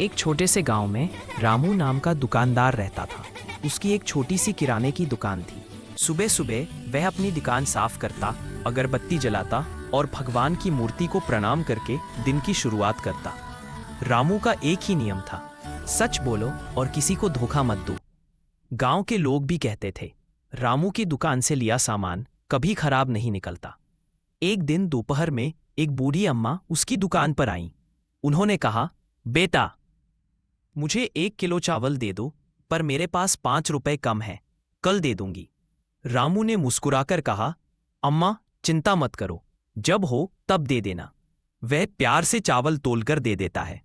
एक छोटे से गांव में रामू नाम का दुकानदार रहता था। उसकी एक छोटी सी किराने की दुकान थी। सुबह सुबह वह अपनी दुकान साफ करता, अगरबत्ती जलाता और भगवान की मूर्ति को प्रणाम करके दिन की शुरुआत करता। रामू का एक ही नियम था, सच बोलो और किसी को धोखा मत दो। गांव के लोग भी कहते थे, रामू की दुकान से लिया सामान कभी खराब नहीं निकलता। एक दिन दोपहर में एक बूढ़ी अम्मा उसकी दुकान पर आईं। उन्होंने कहा, बेटा, मुझे 1 किलो चावल दे दो, पर मेरे पास 5 रुपए कम है, कल दे दूंगी। रामू ने मुस्कुराकर कहा, अम्मा चिंता मत करो, जब हो तब दे देना। वह प्यार से चावल तोलकर दे देता है।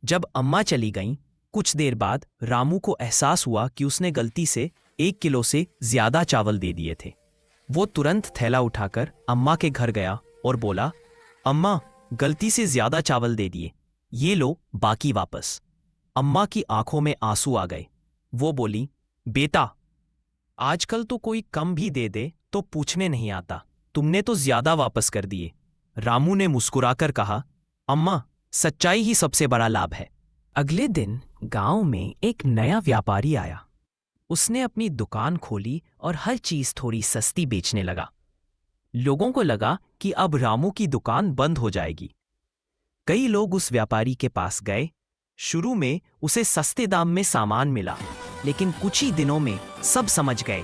जब अम्मा चली गईं, कुछ देर बाद रामू को एहसास हुआ कि उसने गलती से 1 किलो से ज्यादा चावल दे दिए थे। वो तुरंत थैला उठाकर अम्मा के घर गया और बोला, अम्मा गलती से ज्यादा चावल दे दिए, ये लो बाकी वापस। अम्मा की आंखों में आंसू आ गए। वो बोली, बेटा, आजकल तो कोई कम भी दे दे तो पूछने नहीं आता, तुमने तो ज्यादा वापस कर दिए। रामू ने मुस्कुराकर कहा, अम्मा सच्चाई ही सबसे बड़ा लाभ है। अगले दिन गांव में एक नया व्यापारी आया। उसने अपनी दुकान खोली और हर चीज थोड़ी सस्ती बेचने लगा। लोगों को लगा कि अब रामू की दुकान बंद हो जाएगी। कई लोग उस व्यापारी के पास गए। शुरू में उसे सस्ते दाम में सामान मिला, लेकिन कुछ ही दिनों में सब समझ गए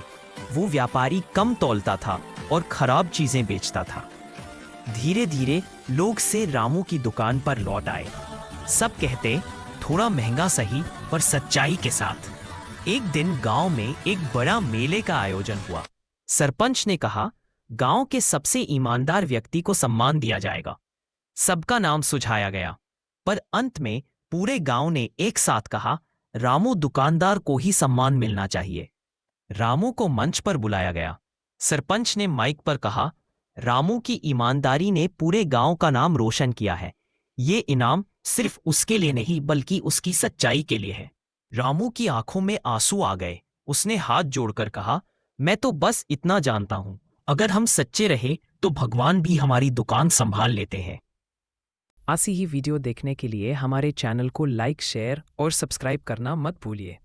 वो व्यापारी कम तौलता था और खराब चीजें बेचता था। धीरे धीरे लोग से रामू की दुकान पर लौट आए। सब कहते, थोड़ा महंगा सही पर सच्चाई के साथ। एक दिन गांव में एक बड़ा मेले का आयोजन हुआ। सरपंच ने कहा, गांव के सबसे ईमानदार व्यक्ति को सम्मान दिया जाएगा। सबका नाम सुझाया गया, पर अंत में पूरे गांव ने एक साथ कहा, रामू दुकानदार को ही सम्मान मिलना चाहिए। रामू को मंच पर बुलाया गया। सरपंच ने माइक पर कहा, रामू की ईमानदारी ने पूरे गांव का नाम रोशन किया है। ये इनाम सिर्फ उसके लिए नहीं बल्कि उसकी सच्चाई के लिए है। रामू की आंखों में आंसू आ गए। उसने हाथ जोड़कर कहा, मैं तो बस इतना जानता हूं, अगर हम सच्चे रहे तो भगवान भी हमारी दुकान संभाल लेते हैं। ऐसी ही वीडियो देखने के लिए हमारे चैनल को लाइक, शेयर और सब्सक्राइब करना मत भूलिए।